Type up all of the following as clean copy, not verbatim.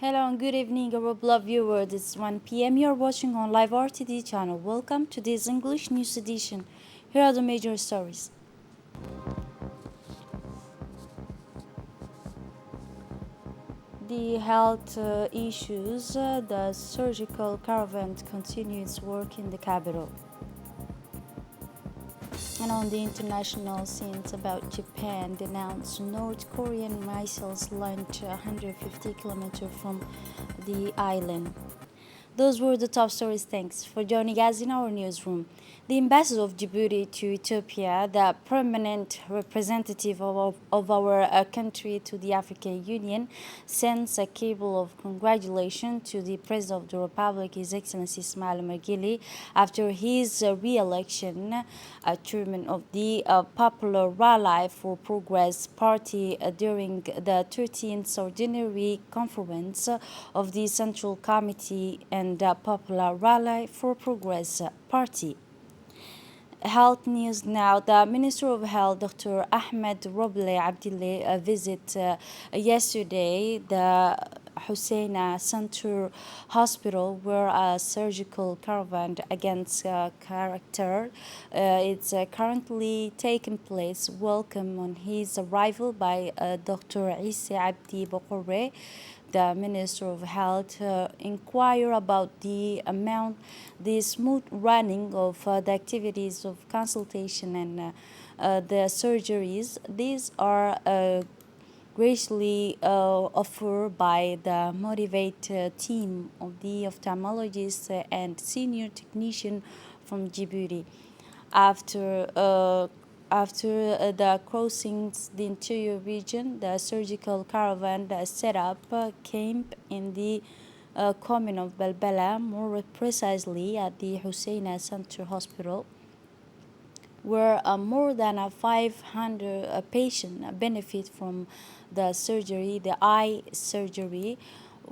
Hello and good evening, our beloved viewers. It's 1 p.m. You're watching on Live RTD channel. Welcome to this English news edition. Here are the major stories. The health issues, the surgical caravan continues work in the capital. And on the international scenes about Japan, denounced North Korean missiles launched 150 kilometers from the island. Those were the top stories. Thanks for joining us in our newsroom. The ambassador of Djibouti to Ethiopia, the permanent representative of our country to the African Union, sends a cable of congratulations to the President of the Republic, His Excellency Ismail Margili, after his re-election, chairman of the Popular Rally for Progress Party during the 13th Ordinary Conference of the Central Committee and Popular Rally for Progress Party. Health news now. The Minister of Health, Dr. Ahmed Roble Abdille, visit yesterday the Husseina Center Hospital, where a surgical caravan against character it's currently taking place. Welcome on his arrival by Dr. Issa Abdi Bokorre, the Minister of Health, inquire about the smooth running of the activities of consultation and the surgeries. These are graciously offered by the motivated team of the ophthalmologists and senior technician from Djibouti. After the crossings the interior region, the surgical caravan set up camp in the commune of Balbala, more precisely at the Husseina Center Hospital, where more than 500 patients benefit from the surgery, the eye surgery,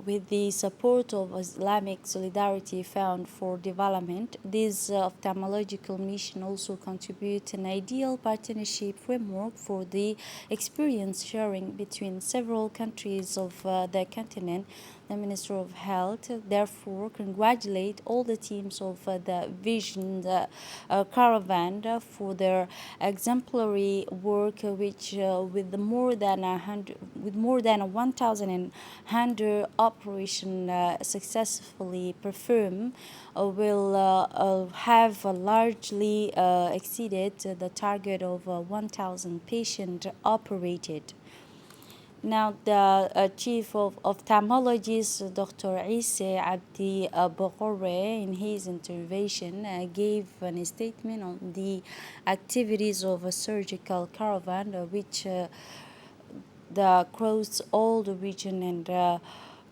with the support of Islamic Solidarity Fund for Development. This ophthalmological mission also contributes an ideal partnership framework for the experience sharing between several countries of the continent. The Minister of Health therefore congratulate all the teams of the Vision Caravan for their exemplary work, which with more than 1,100 operation successfully performed will have largely exceeded the target of 1,000 patients operated. Now, the chief of ophthalmologist, Dr. Issa Abdi Bokorre, in his intervention, gave a statement on the activities of a surgical caravan, which the cross all the region and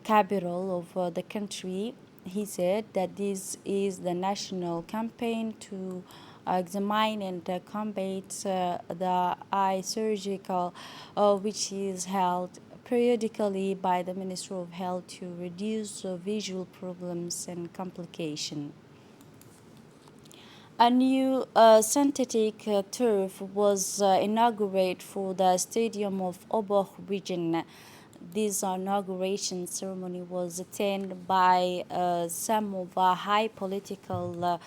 capital of the country. He said that this is the national campaign to examine and combat the eye surgical, which is held periodically by the Ministry of Health to reduce visual problems and complications. A new synthetic turf was inaugurated for the stadium of Oboh region. This inauguration ceremony was attended by some of the high political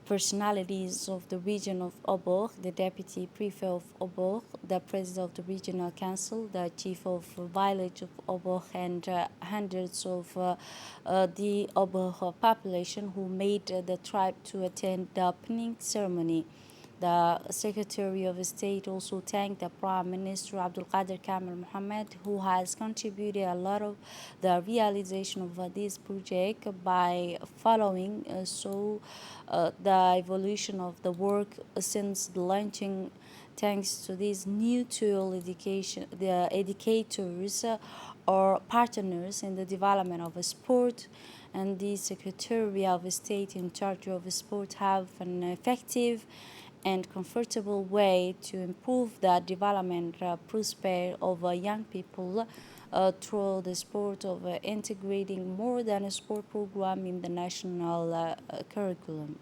personalities of the region of Oboh, the deputy prefect of Oboh, the president of the regional council, the chief of village of Oboh, and hundreds of the Oboh population who made the trip to attend the opening ceremony. The Secretary of State also thanked the Prime Minister Abdul Qadir Kamel Mohammed, who has contributed a lot of the realization of this project by following the evolution of the work since the launching. Thanks to this new tool, the educators or partners in the development of a sport and the Secretary of State in charge of sport have an effective and comfortable way to improve the development prospect of young people through the sport of integrating more than a sport program in the national curriculum.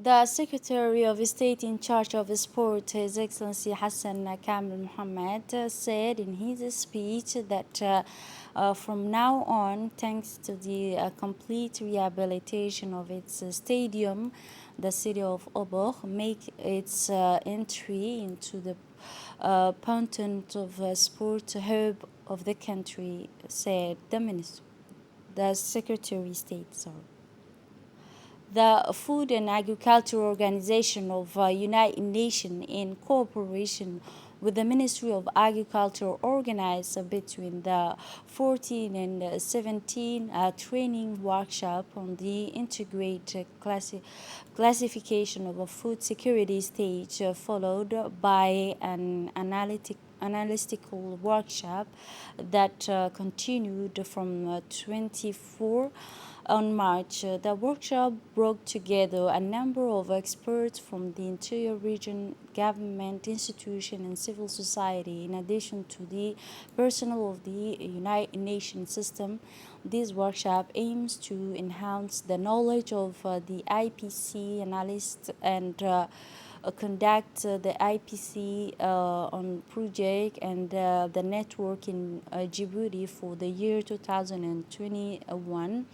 The Secretary of State in charge of sport, His Excellency Hassan Kamel Mohammed, said in his speech that from now on, thanks to the complete rehabilitation of its stadium, the city of Oboh make its entry into the pageant of sport hub of the country, said the Secretary of State. Sorry. The Food and Agriculture Organization of United Nations, in cooperation with the Ministry of Agriculture, organized between the 14 and 17 training workshop on the integrated classification of a food security stage, followed by an analytical workshop that continued from 24 on March. The workshop brought together a number of experts from the interior region, government, institution, and civil society, in addition to the personnel of the United Nations system. This workshop aims to enhance the knowledge of the IPC analysts and conduct the IPC on project and the network in Djibouti for the year 2021,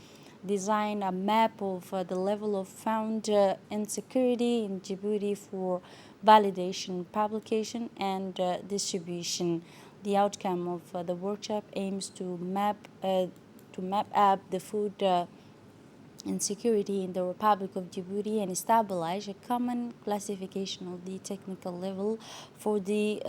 design a map of the level of food insecurity in Djibouti for validation, publication, and distribution. The outcome of the workshop aims to map up the food insecurity in the Republic of Djibouti and establish a common classification of the technical level for the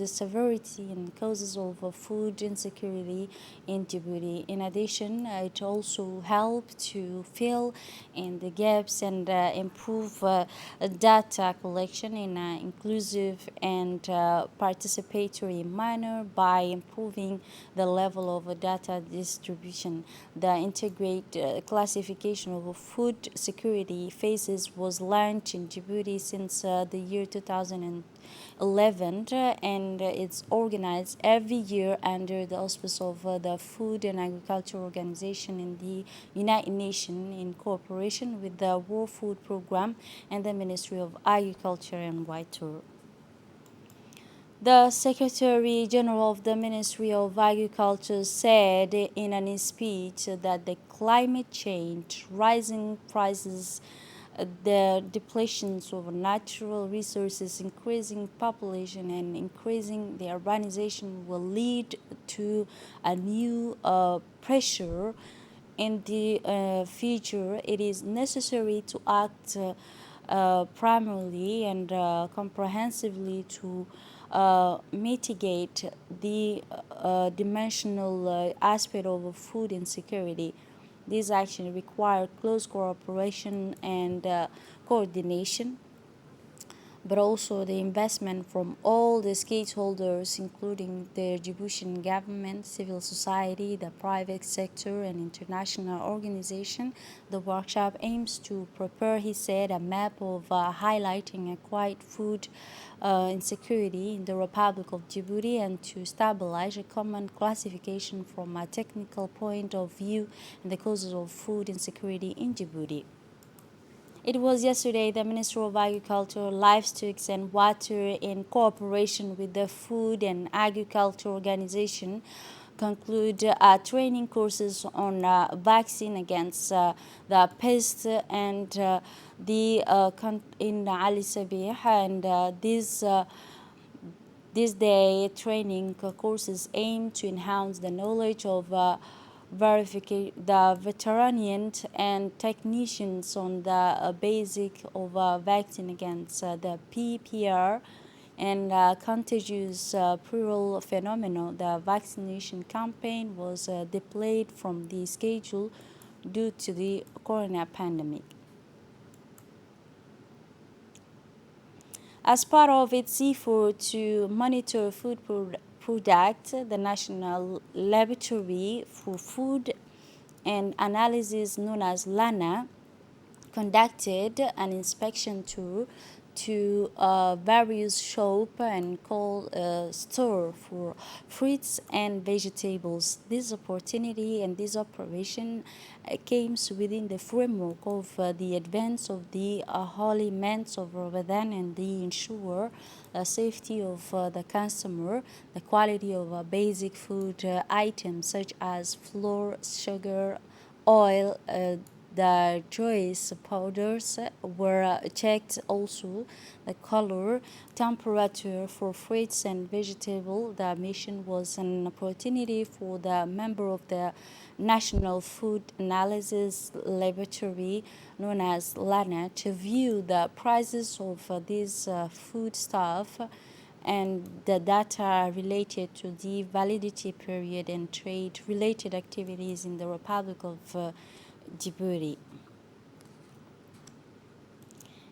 severity and causes of food insecurity in Djibouti. In addition, it also helped to fill in the gaps and improve data collection in an inclusive and participatory manner by improving the level of data distribution. The integrated classification of food security phases was launched in Djibouti since the year 2011, and it's organized every year under the auspice of the Food and Agriculture Organization in the United Nations, in cooperation with the World Food Programme and the Ministry of Agriculture and Water. The Secretary General of the Ministry of Agriculture said in a speech that the climate change, rising prices, the depletions of natural resources, increasing population, and increasing the urbanization will lead to a new pressure in the future. It is necessary to act primarily and comprehensively to mitigate the dimensional aspect of food insecurity. These actions require close cooperation and coordination, but also the investment from all the stakeholders, including the Djiboutian government, civil society, the private sector, and international organizations. The workshop aims to prepare, he said, a map of highlighting acquired food insecurity in the Republic of Djibouti and to stabilize a common classification from a technical point of view and the causes of food insecurity in Djibouti. It was yesterday the Minister of Agriculture, Livestock and Water, in cooperation with the Food and Agriculture Organization, conclude training courses on vaccine against the pest and in Ali Sabih, and this day training courses aim to enhance the knowledge of the veterinarians and technicians on the basic of vaccine against the PPR and contagious puerperal phenomena. The vaccination campaign was delayed from the schedule due to the corona pandemic. As part of its effort to monitor food product, the National Laboratory for Food and Analysis, known as LANA, conducted an inspection tour to various shop and call store for fruits and vegetables. This opportunity and this operation came within the framework of the advance of the holy months of Ramadan and the ensure safety of the consumer, the quality of basic food items such as flour, sugar, oil, the choice powders were checked also the color, temperature for fruits and vegetable. The mission was an opportunity for the member of the National Food Analysis Laboratory known as LANA to view the prices of these food stuff and the data related to the validity period and trade related activities in the Republic of Djibouti.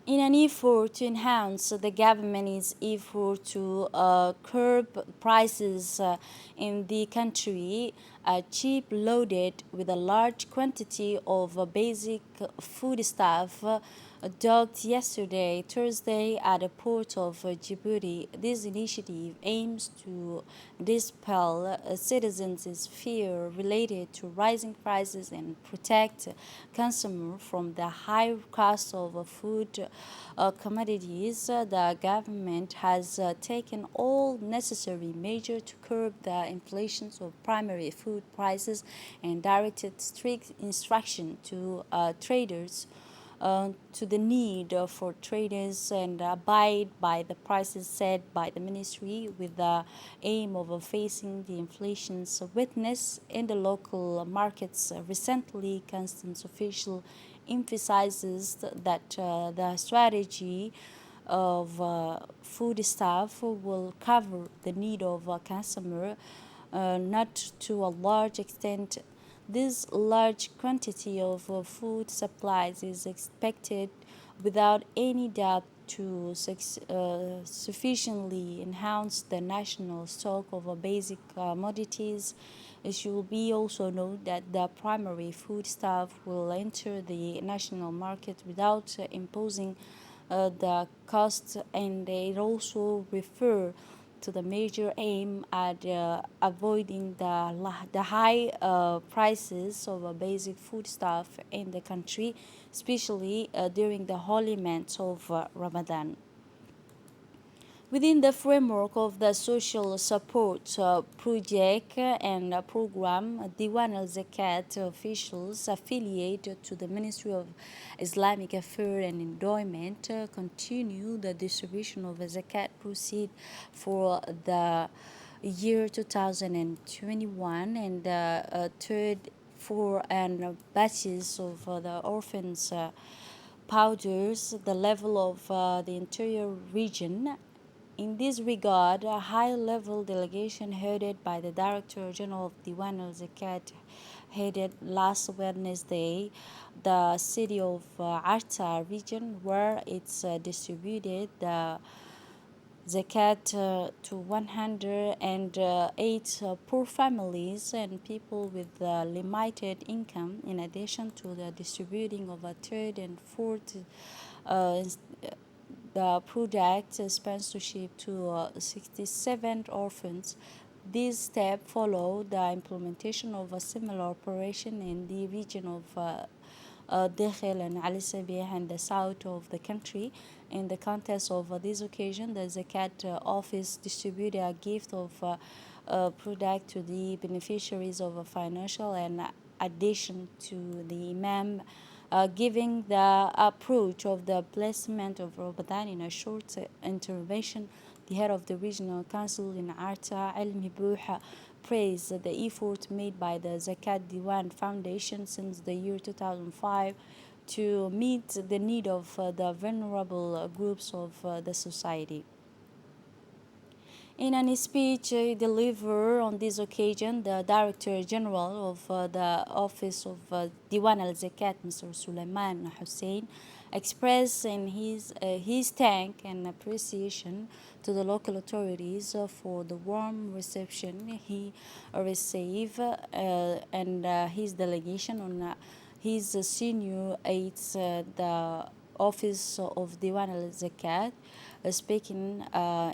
In an effort to enhance the government's effort to curb prices in the country, a ship loaded with a large quantity of basic foodstuff docked yesterday, Thursday, at the port of Djibouti. This initiative aims to dispel citizens' fear related to rising prices and protect consumers from the high cost of food commodities. The government has taken all necessary measures to curb the inflation of primary food prices and directed strict instruction to traders to the need for traders and abide by the prices set by the ministry with the aim of facing the inflation's witness in the local markets. Recently, Constance official emphasizes that the strategy of food staff will cover the need of a customer, not to a large extent. This large quantity of food supplies is expected without any doubt to sufficiently enhance the national stock of basic commodities. It should be also noted that the primary foodstuff will enter the national market without imposing the cost, and it also refer to the major aim at avoiding the high prices of basic foodstuff in the country, especially during the holy months of Ramadan. Within the framework of the social support project and program, Diwan al Zakat officials affiliated to the Ministry of Islamic Affairs and Endowment continue the distribution of Zakat proceeds for the year 2021 and third four and batches of the orphans powders the level of the interior region. In this regard, a high-level delegation headed by the Director General of Diwan al-Zakat headed last Wednesday the city of Arta region where it's distributed the zakat to 108 poor families and people with limited income, in addition to the distributing of a third and fourth the project sponsorship to 67 orphans. This step followed the implementation of a similar operation in the region of Dekhel and Ali Sabih in the south of the country. In the context of this occasion, the Zakat office distributed a gift of product to the beneficiaries of a financial and addition to the Imam, giving the approach of the placement of Ramadan in a short intervention. The head of the regional council in Arta, Ilmi Buha, praised the effort made by the Zakat Diwan Foundation since the year 2005 to meet the need of the vulnerable groups of the society. In a speech delivered on this occasion, the Director General of the Office of Diwan al Zakat, Mr. Sulaiman Hussein, expressed in his thanks and appreciation to the local authorities for the warm reception he received and his delegation on his senior aides, the office of Diwan al Zakat. Speaking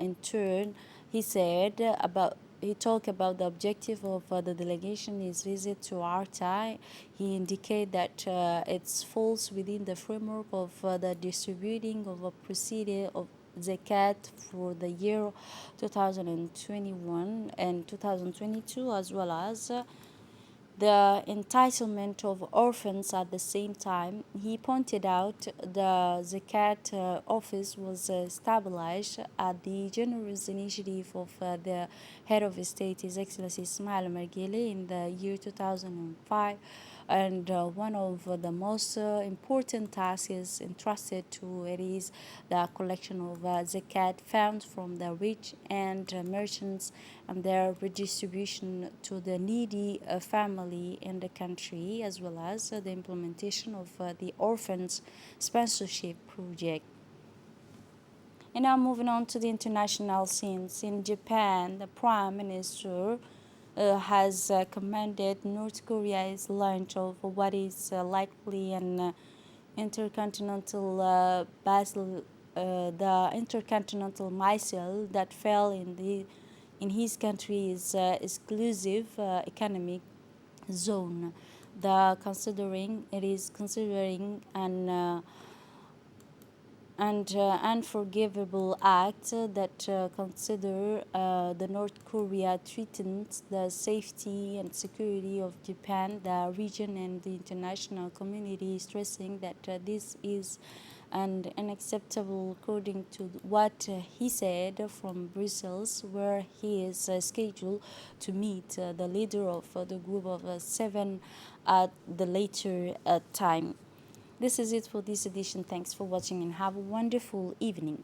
in turn, he said about he talked about the objective of the delegation his visit to Arta. He indicated that it falls within the framework of the distributing of a procedure of zakat for the year 2021 and 2022, as well as the entitlement of orphans at the same time. He pointed out the Zakat office was established at the generous initiative of the head of state, His Excellency Ismail Margele, in the year 2005. And one of the most important tasks entrusted to it is the collection of zakat found from the rich and merchants and their redistribution to the needy family in the country, as well as the implementation of the orphans sponsorship project. And now moving on to the international scenes. In Japan, the Prime Minister has commended North Korea's launch of what is likely an intercontinental the intercontinental missile that fell in his country's exclusive economic zone. The considering it is considering an unforgivable act that consider the North Korea threatens the safety and security of Japan, the region, and the international community, stressing that this is and unacceptable according to what he said from Brussels, where he is scheduled to meet the leader of the group of seven at the later time. This is it for this edition. Thanks for watching and have a wonderful evening.